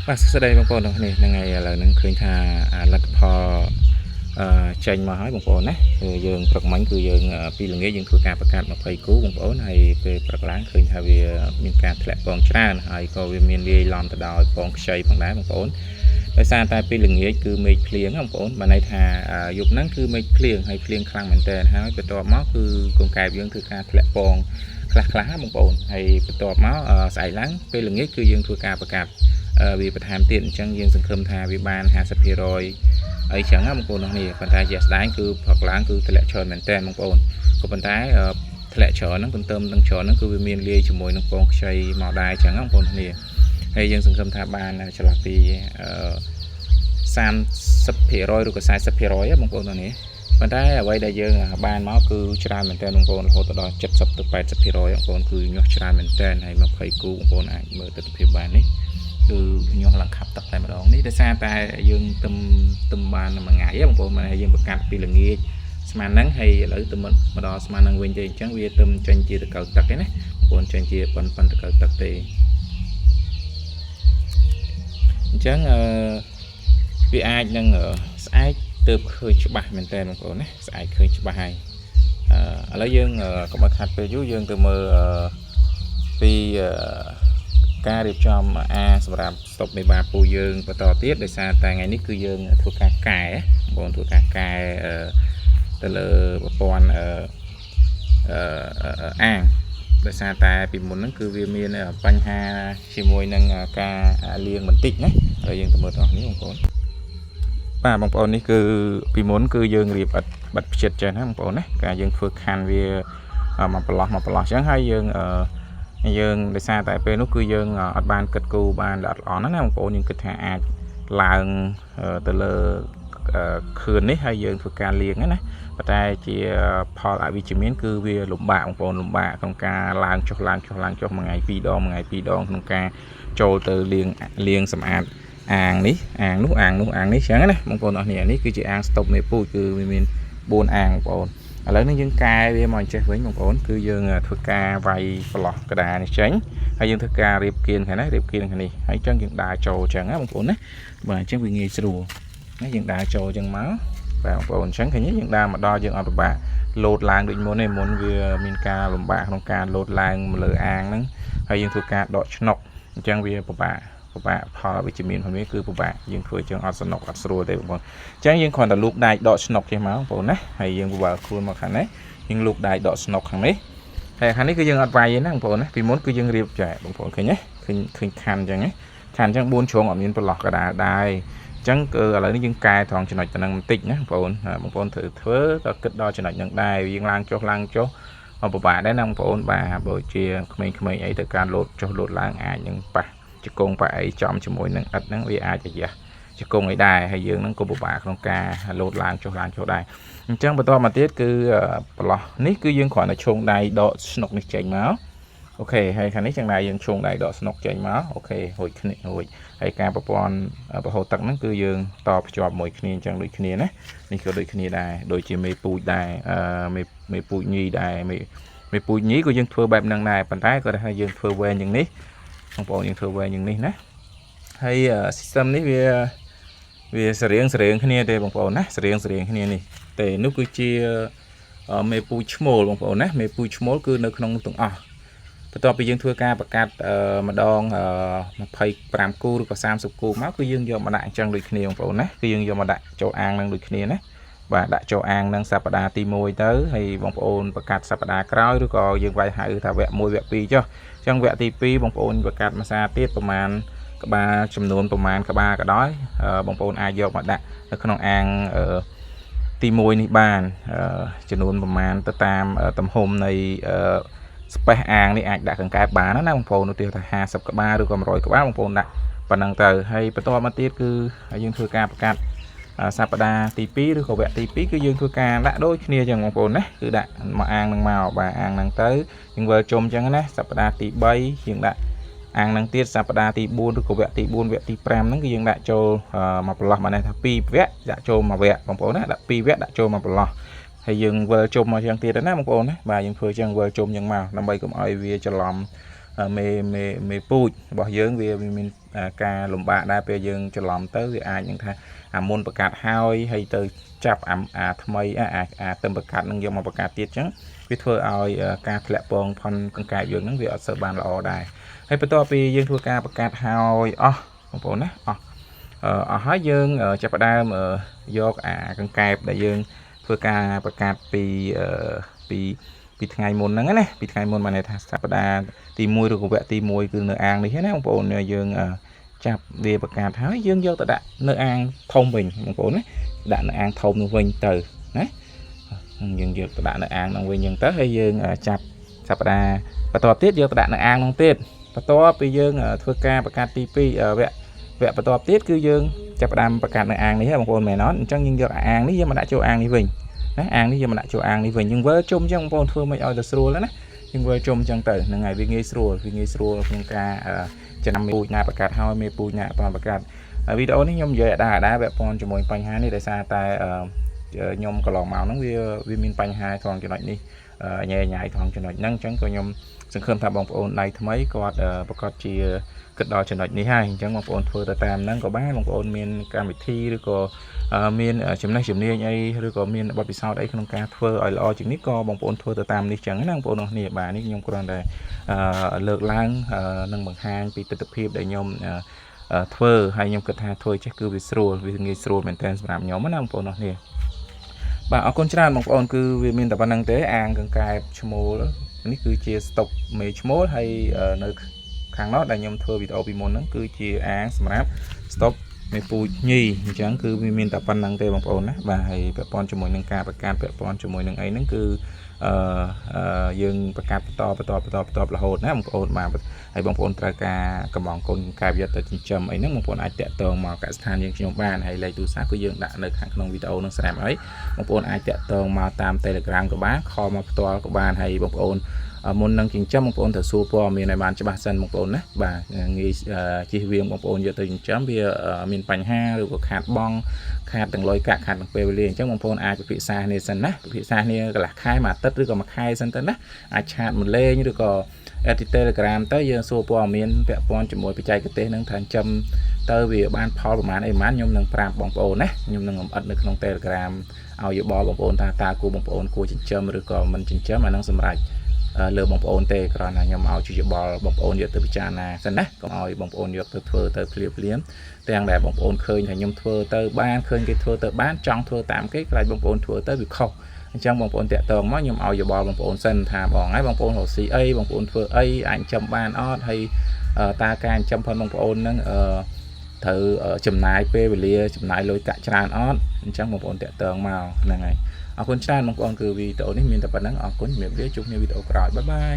បាទសួស្តីបងប្អូនទាំងគ្នាថ្ងៃឥឡូវហ្នឹងឃើញថាលទ្ធផលចេញមកហើយបងប្អូនណាគឺយើងព្រឹកមិញគឺយើងពីល្ងាចយើងធ្វើការប្រកាស20គូបងប្អូនហើយពេលព្រឹកឡើងឃើញថាវាមានការធ្លាក់ពងច្រើនហើយក៏វាមានលាយឡំទៅដោយពងខ្ចីផងដែរបងប្អូនដោយសារតែពីល្ងាចគឺមេឃភ្លៀងបងប្អូនបានន័យថាយប់ហ្នឹងគឺមេឃភ្លៀងហើយភ្លៀងខ្លាំងមែនទែនហើយបន្ទាប់មកគឺកូនកែបយើងធ្វើការធ្លាក់ពងខ្លះៗបងប្អូនហើយបន្ទាប់មកស្អែកឡើងពេលល្ងាចគឺយើងធ្វើការប្រកាសវាបន្ថែមទៀតអញ្ចឹងយើងសង្ឃឹមថាវាបាន50%អីចឹងណាបងប្អូននេះប៉ុន្តែជាក់ស្ដែងគឺផឹកឡើងគឺធ្លាក់ច្រើនមែនតើបងប្អូនក៏ប៉ុន្តែធ្លាក់ច្រើនហ្នឹងទន្ទឹមនឹងច្រើនហ្នឹងគឺវាមានលាយជាមួយនឹងពងខ្ចីមកដែរចឹងណាបងប្អូននេះហើយយើងសង្ឃឹមថាបានចន្លោះពី30%ឬក៏40%បងប្អូននេះប៉ុន្តែអ្វីដែលយើងបានមកគឺច្រើនមែនតើបងប្អូនរហូតដល់70ទៅ80%បងប្អូនគឺញាស់ច្រើនមែនតើហើយ20គូបងប្អូនអាចមើលទស្សនវិជ្ជាបាននេះគឺញាស់ឡើងខាប់ទឹកតែម្ដងនេះដោយសារតែយើងទឹមបានមួយថ្ងៃបងប្អូនមកយើងប្រកាសពីល្ងាចស្មានហ្នឹងហើយឥឡូវទៅមកដល់ស្មានហ្នឹងវិញទេអញ្ចឹងវាទឹមចេញជាតកៅទឹកទេណាបងប្អូនចេញជាប៉ុនតកៅទឹកទេអញ្ចឹងវាអាចនឹងស្អែកទើបឃើញច្បាស់មែនតើបងប្អូនណាស្អែកឃើញច្បាស់ហើយឥឡូវយើងកុំឲ្យខាត់ពេលយូរយើងទៅមើលពីការរៀបចំសម្រាប់ស្តុកនៃបាពូយើងបន្តទៀតដោយសារតែថ្ងៃនេះគឺយើងធ្វើការកែបងធ្វើការកែទៅលើប្រព័ន្ធអាងដោយសារតែពីមុនហ្នឹងគឺវាមានបញ្ហាជាមួយនឹងការលាងបន្តិចណាហើយយើងទៅមើលទាំងនេះបងប្អូនបាទបងប្អូននេះគឺពីមុនគឺយើងរៀបបិទផ្ចិតចឹងណាបងប្អូនណាការយើងធ្វើខាន់វាមកប្រឡោះអញ្ចឹងហើយយើងដោយសារតែពេលនោះគឺយើងអត់បានគិតគូរបានល្អណាស់ណាបងប្អូនយើងគិតថាអាចឡើងទៅលើខឿននេះហើយយើងធ្វើការលាងណាប៉ុន្តែជាផលអវិជ្ជមានគឺវាលំបាកបងប្អូនលំបាកក្នុងការឡើងចុះមួយថ្ងៃពីរដងក្នុងការចូលទៅលាងសម្អាតអាងនេះអាងនោះនេះចឹងណាបងប្អូនអរគ្នានេះគឺជាអាងស្តុបមេពូជគឺវាមាន4អាងបងប្អូនឥឡូវនេះយើងកែវាមកចេះវិញបងប្អូនគឺយើងធ្វើការវាយប្រឡោះក្តារនេះចេញហើយយើងធ្វើការរៀបគៀនខាងនេះហើយចឹងយើងដើរចូលចឹងណាបងប្អូនណាបាទអញ្ចឹងវាងាយស្រួលណាយើងដើរចូលចឹងមកបាទបងប្អូនអញ្ចឹងឃើញយើងដើរមកដល់យើងអត់ពិបាកលោតឡើងដូចមុនទេមុនវាមានការលំបាកក្នុងការលោតឡើងមកលើអាងហ្នឹងហើយយើងធ្វើការដកឆ្នុកអញ្ចឹងវាពិបាកផលវិជ្ជមានของវាគឺពិបាកយើងធ្វើចឹងអត់សំណុកអត់ស្រួលទេបងប្អូនអញ្ចឹងយើងគ្រាន់តែលូកដៃដកឆ្នុកចេះមកបងប្អូនណាហើយយើងពិបាកខ្លួនមកខាងនេះយើងលូកដៃដកឆ្នុកខាងនេះហើយខាងនេះគឺយើងអត់វាយទេណាបងប្អូនណាពីមុនគឺយើងរៀបចែបងប្អូនឃើញទេឃើញខាន់ចឹងណាខាន់ចឹង4ជ្រុងអត់មានប្រឡោះកដាលដែរអញ្ចឹងគឺឥឡូវនេះយើងកែត្រង់ចំណុចទៅនឹងបន្តិចណាបងប្អូនធ្វើក៏គិតដល់ចំណុចហ្នឹងដែរយើងឡើងចុះពិបាកដែរណាបងប្អូនបាទដូចជាក្មេងៗអីទៅការលោតចុះលោតឡើងអាចនឹងប៉ះជង្គង់ប៉ះអីចំជាមួយនឹងឥដ្ឋហ្នឹងវាអាចជាជង្គង់អីដែរហើយយើងហ្នឹងក៏ពិបាកក្នុងការលោតឡើងចុះដែរអញ្ចឹងបន្តមកទៀតគឺប្រឡោះនេះគឺយើងគ្រាន់តែឈោងដៃដកស្នុកនេះចេញមកអូខេហើយខាងនេះចឹងដែរយើងឈោងដៃដកស្នុកចេញមកអូខេរួចហើយការប្រព័ន្ធប្រហូរទឹកហ្នឹងគឺយើងតភ្ជាប់មួយគ្នាអញ្ចឹងដូចគ្នាណានេះក៏ដូចគ្នាដែរដូចជាមេពូជដែរមេពូជញីដែរមេពូជញីក៏យើងធ្វើបែបហ្នឹងដែរប៉ុន្តែក៏ថាយើងធ្វើវែងយ៉ាងនេះបងប្អូនយើងធ្វើវែងយ៉ាងនេះណាហើយ system នេះវាសរៀងគ្នាទេបងប្អូនណាសរៀងគ្នានេះទេនោះគឺជាមេពូជឈ្មោលបងប្អូនណាមេពូជឈ្មោលគឺនៅក្នុងនោះទាំងអស់បន្ទាប់ពីយើងធ្វើការបង្កាត់ម្ដង25គូឬក៏30គូមកគឺយើងយកមកដាក់អញ្ចឹងដូចគ្នាបងប្អូនណាគឺយើងយកមកដាក់ចូលអាងនឹងដូចគ្នាណាបាទដាក់ចូលអាងនឹងសប្តាហ៍ទី1ទៅហើយបងប្អូនបង្កាត់សប្តាហ៍ក្រោយឬក៏យើងវាយហៅថាវគ្គ1វគ្គ2ចុះអញ្ចឹងវគ្គទី2បងប្អូនបង្កាត់មួយសាទៀតប្រមាណក្បាលចំនួនប្រមាណក្បាលក៏ដោយបងប្អូនអាចយកមកដាក់នៅក្នុងអាងទី1នេះបានចំនួនប្រមាណទៅតាមទំហំនៃស្ពេសអាងនេះអាចដាក់កង្កែបបានណាបងប្អូនឧទាហរណ៍ថា50ក្បាលឬក៏100ក្បាលបងប្អូនដាក់ប៉ុណ្ណឹងទៅហើយបន្តមកទៀតគឺយើងធ្វើការបង្កាត់សប្តាហ៍ទី2ឬក៏វគ្គទី2គឺយើងធ្វើការដាក់ដូចគ្នាចឹងបងប្អូនណាគឺដាក់មកអាងនឹងមកបាទអាងហ្នឹងទៅយើងវិលជុំចឹងណាសប្តាហ៍ទី3យើងដាក់អាងហ្នឹងទៀតសប្តាហ៍ទី4ឬក៏វគ្គទី4វគ្គទី5ហ្នឹងគឺយើងដាក់ចូលមកប្រឡោះបានថា2វគ្គដាក់ចូលមកវគ្គបងប្អូនណាដាក់2វគ្គដាក់ចូលមកប្រឡោះហើយយើងវិលជុំមកចឹងទៀតណាបងប្អូនណាបាទយើងធ្វើចឹងវិលជុំចឹងមកដើម្បីកុំឲ្យវាច្រឡំ មេពូជរបស់យើងវាមានការលំបាកដែរពេលយើងច្រឡំទៅវាអាចនឹងថាអាមុនបង្កាត់ហើយទៅចាប់អាថ្មីអាទឹមបង្កាត់នឹងយកមកបង្កាត់ទៀតអញ្ចឹងវាធ្វើឲ្យការធ្លាក់ពងផុនកង្កែបយើងហ្នឹងវាអត់សូវបានល្អដែរហើយបន្ទាប់ពីយើងធ្វើការបង្កាត់ហើយអស់បងប្អូនណាអស់ហើយយើងចាប់ផ្ដើមយកអាកង្កែបដែលយើងធ្វើការបង្កាត់ពីថ្ងៃមុនហ្នឹងណាពីថ្ងៃមុនបានន័យថាសប្តាហ៍ទី1ឬក៏វគ្គទី1គឺនៅអាងនេះណាបងប្អូនយើងចាប់វាបង្កាត់ហើយយើងយកទៅដាក់នៅអាងធំវិញបងប្អូនណាដាក់នៅអាងធំនោះវិញទៅណាយើងយកទៅដាក់នៅអាងនោះវិញអញ្ចឹងទៅហើយយើងចាប់សប្តាហ៍បន្ទាប់ទៀតយកទៅដាក់នៅអាងនោះទៀតបន្ទាប់ពីយើងធ្វើការបង្កាត់ទី2វគ្គបន្ទាប់ទៀតគឺយើងចាប់ផ្ដើមបង្កាត់នៅអាងនេះបងប្អូនមែនអត់អញ្ចឹងយើងយកអាងនេះយកមកដាក់ចូលអាងនេះវិញណាអាងនេះយកមកដាក់ចូលអាងនេះវិញយើងវើជុំអញ្ចឹងបងប្អូនធ្វើមិនឲ្យទៅស្រួលណាយើងវើជុំអញ្ចឹងទៅហ្នឹងហើយវាងាយស្រួលក្នុងការចំណាំមេពូជណាបង្កាត់ហើយមេពូជណាបានបង្កាត់វីដេអូនេះខ្ញុំនិយាយអដាពាក់ព័ន្ធជាមួយបញ្ហានេះដោយសារតែខ្ញុំកន្លងមកហ្នឹងវាមានបញ្ហាត្រង់ចំណុចនេះញ៉ៃត្រង់ចំណុចហ្នឹងអញ្ចឹងក៏ខ្ញុំសង្ឃឹមថាបងប្អូនដៃថ្មីគាត់ប្រកាសជាគិតដល់ចំណុចនេះហើយអញ្ចឹងបងប្អូនធ្វើទៅតាមហ្នឹងក៏បានបងប្អូនមានកម្មវិធីឬក៏មានចំណេះជំនាញអីឬក៏មានបទពិសោធន៍អីក្នុងការធ្វើឲ្យល្អជាងនេះក៏បងប្អូនធ្វើទៅតាមនេះចឹងណាបងប្អូននេះបាទនេះខ្ញុំគ្រាន់តែលើកឡើងនិងបង្ហាញពីទស្សនវិជ្ជាដែលខ្ញុំធ្វើហើយខ្ញុំគិតថាធ្វើចេះគឺវាស្រួលវាងាយស្រួលមែនទែនសម្រាប់ខ្ញុំណាបងប្អូននេះបាទអរគុណច្រើនបងប្អូនគឺវាមានតែប៉ុណ្្នឹងទេអាងកង្កែបឈ្មោលនេះគឺជាស្តុកមេឈ្មោលហើយនៅខាងនោះដែលខ្ញុំធ្វើវីដេអូពីមុនហ្នឹងគឺជាអាងសម្រាប់ស្តុកមេពូជញីអញ្ចឹងគឺវាមានតែប៉ុណ្្នឹងទេបងប្អូនណាបាទហើយពាក់ព័ន្ធជាមួយនឹងការប្រកាសពាក់ព័ន្ធជាមួយនឹងអីហ្នឹងគឺយើងប្រកាសបន្តរហូតណាបងប្អូនបាទហើយបងប្អូនត្រូវការកំងកូនកែបយកទៅចិញ្ចឹមអីហ្នឹងបងប្អូនអាចតាក់ទងមកកសិដ្ឋានយើងខ្ញុំបានហើយលេខទូរស័ព្ទគឺយើងដាក់នៅខាងក្នុងវីដេអូហ្នឹងស្រាប់ហើយបងប្អូនអាចតាក់ទងមកតាម Telegram ក៏បានខលមកផ្ទាល់ក៏បានហើយបងប្អូនមុននឹងចិញ្ចឹមបងប្អូនត្រូវសួរព័ត៌មានឲ្យបានច្បាស់សិនបងប្អូនណាបាទងាយជិះវៀងបងប្អូនយកទៅចិញ្ចឹមវាមានបញ្ហាឬក៏ខាតបង់ខាតទាំងលុយកាក់ខាតទាំងពេលវេលាអញ្ចឹងបងប្អូនអាចពិភាក្សាគ្នាសិនណាពិភាក្សាគ្នាកន្លះខែមួយអាទិត្យឬក៏មួយខែសិនទៅណាអាចឆាតមួយលេងឬក៏ Telegram ទៅយើងសួរព័ត៌មានពាក់ព័ន្ធជាមួយបច្ចេកទេសនឹងថាចិញ្ចឹមទៅវាបានផលប្រមាណអីប្រមាណខ្ញុំនឹងប្រាប់បងប្អូនណាខ្ញុំនឹងអំអិតនៅក្នុង Telegram ឲ្យយោបល់បងប្អូនថាតើគួរបងប្អូនគួរចិញ្ចឹមឬក៏មិនចិញ្ចឹមអានឹងសម្រាប់លើបងប្អូនទេគ្រាន់តែខ្ញុំឲ្យជួយយោបល់បងប្អូនយកទៅពិចារណាសិនណាកុំឲ្យបងប្អូនយកទៅធ្វើទៅភ្លាមទាំងដែលបងប្អូនឃើញថាខ្ញុំធ្វើទៅបានឃើញគេធ្វើទៅបានចង់ធ្វើតាមគេខ្លាចបងប្អូនធ្វើទៅវាខុសអញ្ចឹងបងប្អូនតាក់ទងមកខ្ញុំឲ្យយោបល់បងប្អូនសិនថាបងហើយបងប្អូនរកស៊ីអីបងប្អូនធ្វើអីអាចចិញ្ចឹមបានអត់ហើយតើការចិញ្ចឹមផងបងប្អូនហ្នឹងត្រូវចំណាយពេលវេលាចំណាយលុយកាក់ច្រើនអត់អញ្ចឹងបងប្អូនតាក់ទងមកហ្នឹងហើយអរគុណច្រើនបងប្អូនគឺវីដេអូនេះមានតែប៉ុណ្្នឹងអរគុណជំរាបលាជួបគ្នាវីដេអូក្រោយបាយបាយ